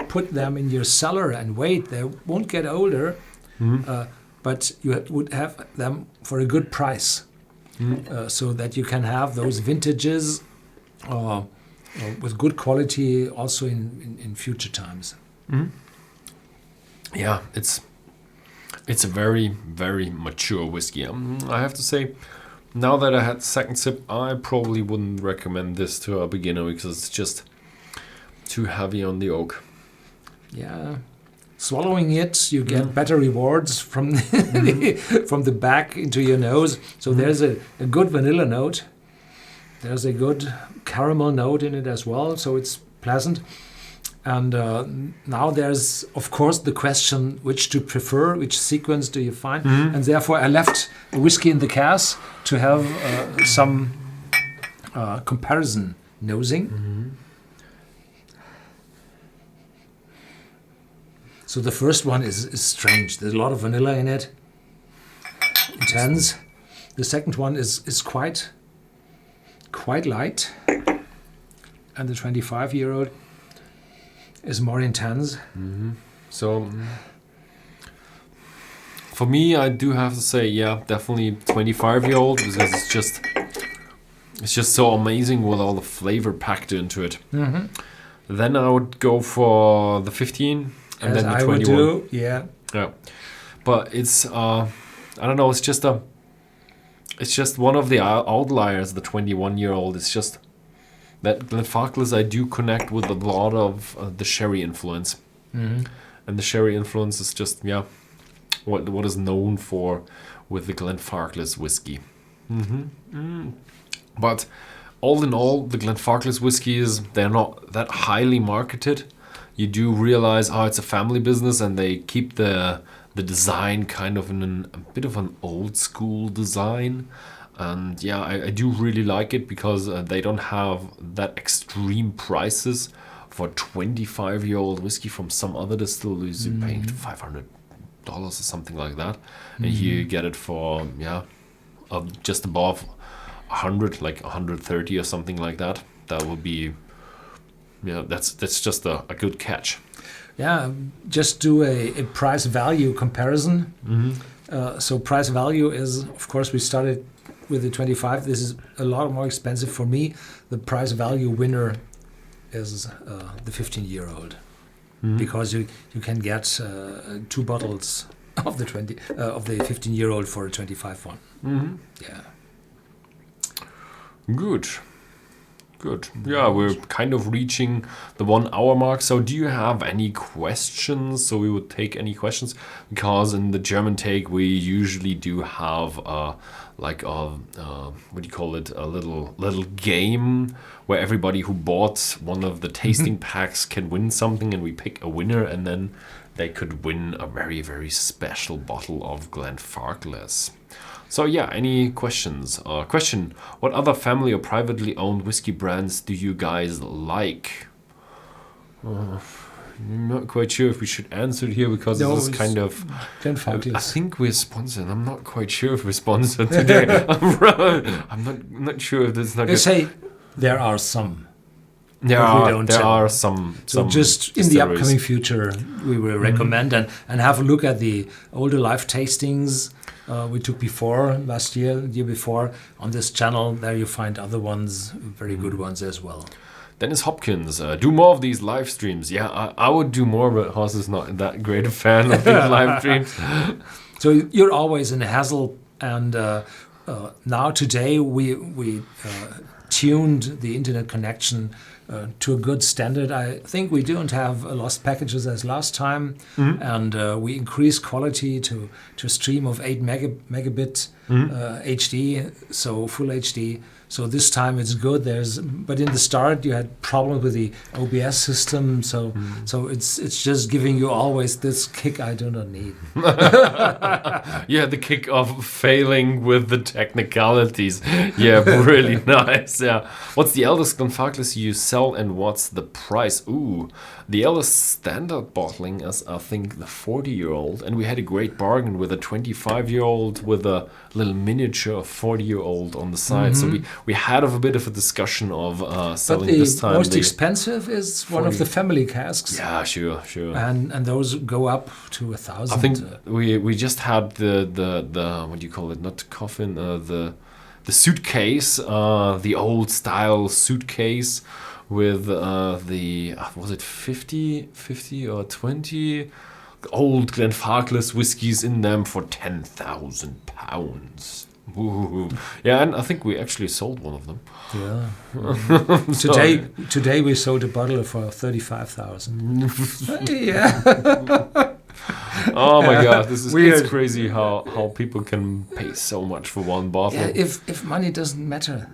put them in your cellar and wait, they won't get older, but you would have them for a good price. So that you can have those vintages with good quality also in future times. Yeah, it's a very, very mature whiskey. I have to say, now that I had the second sip, I probably wouldn't recommend this to a beginner because it's just too heavy on the oak. Yeah, swallowing it, you get better rewards from from the back into your nose. So there's a good vanilla note. There's a good caramel note in it as well, so it's pleasant. And now there's, of course, the question which to prefer, which sequence do you find? And therefore I left a whiskey in the cask to have some comparison nosing. So the first one is strange. There's a lot of vanilla in it. Intense. The second one is quite light. And the 25-year-old is more intense. So for me, I do have to say, yeah, definitely 25-year-old because it's just so amazing with all the flavor packed into it. Then I would go for the 15 and As then the I 21. would do, yeah. Yeah, but it's I don't know. It's just one of the outliers. The 21-year-old. It's just that Glenfarclas I do connect with a lot of the sherry influence, and the sherry influence is just what is known for with the Glenfarclas whiskey. But all in all, the Glenfarclas whiskeys, they're not that highly marketed. You do realize, it's a family business, and they keep the design kind of in a bit of an old school design. And yeah, I do really like it because they don't have that extreme prices for 25-year-old whiskey from some other distilleries. You're paying $500 or something like that, and here you get it for just above 100, like 130 or something like that. That would be that's just a good catch. Yeah, just do a price value comparison. So price value is, of course, we started with the 25. This is a lot more expensive for me. The price value winner is the 15-year-old, because you can get 2 bottles of the 15-year-old for a 25 one. Yeah. Good. Yeah, we're kind of reaching the 1 hour mark. So do you have any questions? So we would take any questions, because in the German take we usually do have what do you call it? A little game where everybody who bought one of the tasting packs can win something, and we pick a winner, and then they could win a very, very special bottle of Glenfarclas. So yeah, any questions? Question: what other family or privately owned whiskey brands do you guys like? I'm not quite sure if we should answer it here, because this is kind of... Glenfarclas. I think we're sponsored. I'm not quite sure if we're sponsored today. I'm not sure if this is not... They say there are some. There are some. So just in the upcoming future, we will recommend and have a look at the older live tastings we took before, last year, the year before, on this channel. There you find other ones, very good ones as well. Dennis Hopkins, do more of these live streams. Yeah, I would do more, but Horst is not that great a fan of these live streams. So you're always in a hassle, and now today we tuned the internet connection to a good standard. I think we don't have lost packages as last time, and we increase quality to a stream of 8 megabit HD, so full HD. So this time it's good. But in the start you had problems with the OBS system, so it's just giving you always this kick I do not need. Yeah, the kick of failing with the technicalities. Yeah, really nice. Yeah. What's the eldest Glenfarclas you sell and what's the price? Ooh, the eldest standard bottling is I think the 40-year-old, and we had a great bargain with a 25-year-old with a little miniature 40-year-old on the side. So we had a bit of a discussion of selling this time. But the most expensive is one of the family casks. Yeah, sure. And those go up to 1,000. I think we just had the what do you call it? Not the coffin, the suitcase, the old style suitcase with the was it 50 or 20 old Glenfarclas whiskies in them for £10,000. Ooh. Yeah, and I think we actually sold one of them. Yeah. Today we sold a bottle for 35,000. Yeah. Oh my God, it's crazy how people can pay so much for one bottle. Yeah, if money doesn't matter.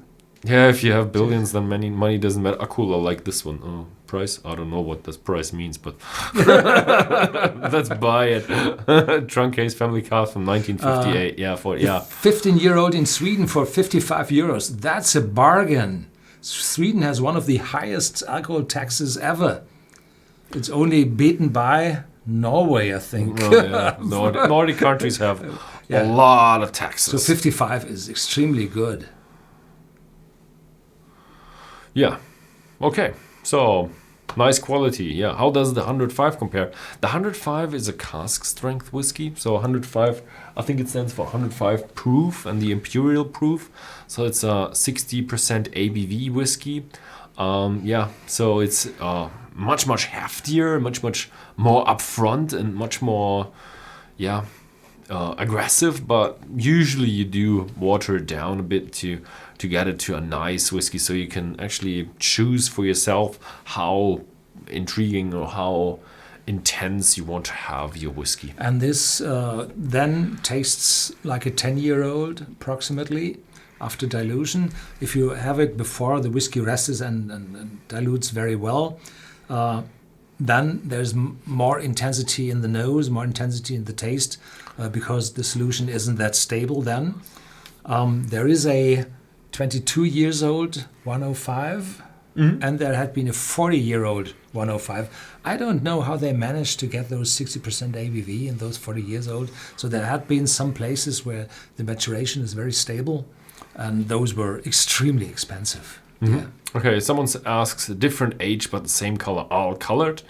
Yeah, if you have billions, then money doesn't matter. Ah, cool, I like this one. Oh, price? I don't know what this price means, but let's buy it. Trunk case family cask from 1958. 15-year-old in Sweden for 55 euros. That's a bargain. Sweden has one of the highest alcohol taxes ever. It's only beaten by Norway, I think. Oh, yeah. Nordic countries have a lot of taxes. So 55 is extremely good. Yeah. Okay. So nice quality. Yeah. How does the 105 compare? The 105 is a cask strength whiskey. So 105, I think it stands for 105 proof and the imperial proof. So it's a 60% ABV whiskey. So it's much heftier, much more upfront and much more, aggressive. But usually you do water it down a bit to get it to a nice whiskey, so you can actually choose for yourself how intriguing or how intense you want to have your whiskey. And this then tastes like a 10-year-old approximately after dilution. If you have it before the whiskey rests and dilutes very well, then there's more intensity in the nose, more intensity in the taste, because the solution isn't that stable then. There is a 22 years old 105, and there had been a 40-year-old 105. I don't know how they managed to get those 60% ABV in those 40 years old. So there had been some places where the maturation is very stable, and those were extremely expensive. Yeah. Okay, someone asks, different age but the same color, all colored?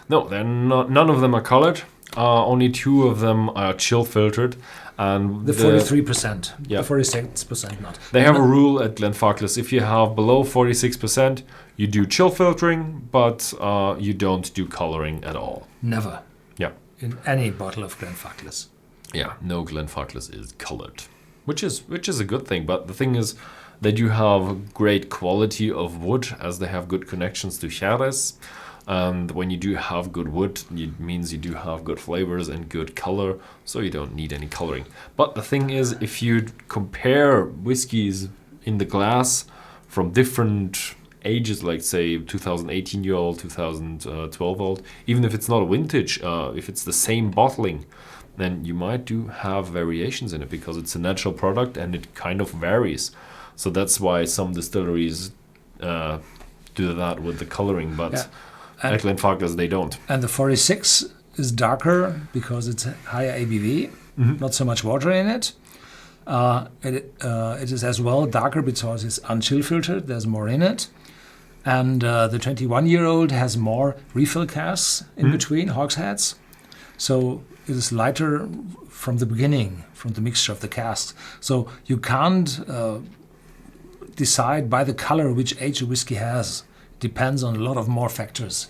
No, they're not. None of them are colored. Only 2 of them are chill filtered. And the 43%, the 46% not. They have a rule at Glenfarclas: if you have below 46%, you do chill filtering, but you don't do coloring at all. Never. Yeah. In any bottle of Glenfarclas. Yeah, no Glenfarclas is colored, which is a good thing. But the thing is, they do have great quality of wood, as they have good connections to Jerez. And when you do have good wood, it means you do have good flavors and good color, so you don't need any coloring. But the thing is, if you compare whiskies in the glass from different ages, like say 2018-year-old, 2012-old, even if it's not a vintage, if it's the same bottling, then you might do have variations in it, because it's a natural product and it kind of varies. So that's why some distilleries do that with the coloring, but at Glenfarclas they don't. And the 46 is darker because it's higher ABV, not so much water in it. It is as well darker because it's unchill filtered, there's more in it. And the 21-year-old has more refill casks in between, hogsheads. So it is lighter from the beginning, from the mixture of the casks. So you can't decide by the color which age a whiskey has. It depends on a lot of more factors.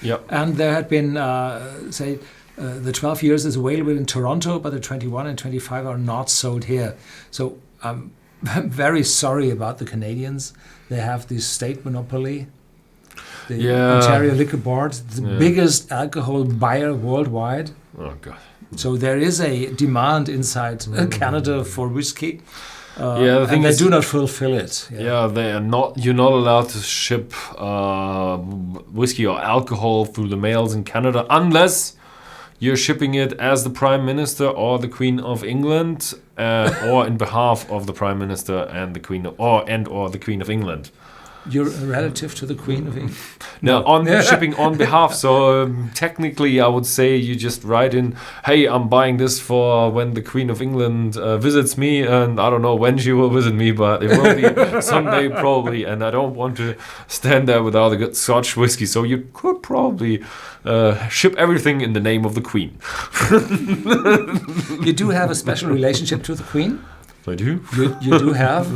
Yeah. And there had been, the 12 years is available in Toronto, but the 21 and 25 are not sold here. So I'm very sorry about the Canadians. They have this state monopoly. The Yeah. Ontario Liquor Board, the biggest alcohol buyer worldwide. Oh God. So there is a demand inside Canada for whiskey. Yeah, the thing and they is- do not fulfill it. Yeah, they are not. You're not allowed to ship whiskey or alcohol through the mails in Canada unless you're shipping it as the Prime Minister or the Queen of England, or in behalf of the Prime Minister and the Queen of, or the Queen of England. You're a relative to the Queen of England. No, shipping on behalf. So technically, I would say you just write in, "Hey, I'm buying this for when the Queen of England visits me, and I don't know when she will visit me, but it will be someday probably. And I don't want to stand there without a good Scotch whiskey. So you could probably ship everything in the name of the Queen." You do have a special relationship to the Queen. I do. You do have.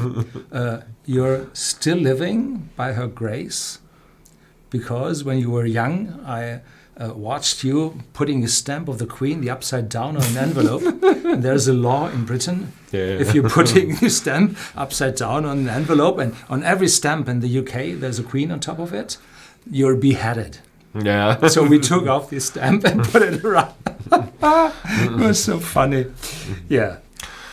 You're still living by her grace, because when you were young, I watched you putting a stamp of the Queen, the upside down, on an envelope. And there's a law in Britain. Yeah. If you're putting the stamp upside down on an envelope, and on every stamp in the UK there's a Queen on top of it, you're beheaded. Yeah. So we took off the stamp and put it around. It was so funny. Yeah.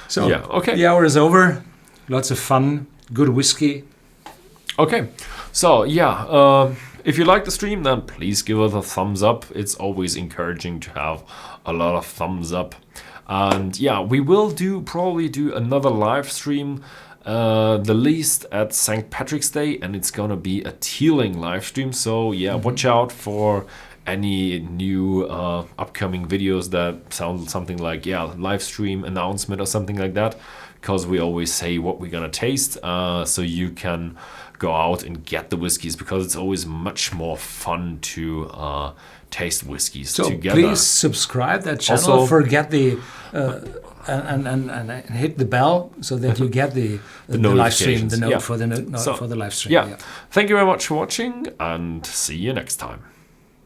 So Yeah, okay. the hour is over. Lots of fun. Good whiskey. Okay, so yeah, if you like the stream, then please give us a thumbs up. It's always encouraging to have a lot of thumbs up. And yeah, we will probably do another live stream, the least at St. Patrick's Day, and it's gonna be a Teeling live stream. So yeah, watch out for any new upcoming videos that sound something like live stream announcement or something like that. Because we always say what we're gonna taste, so you can go out and get the whiskeys, because it's always much more fun to taste whiskeys So together. please subscribe that channel. Also- Forget the and hit the bell so that you get the live stream, the notifications. note Yeah. for the So, for the live stream. yeah. Thank you very much for watching, and see you next time.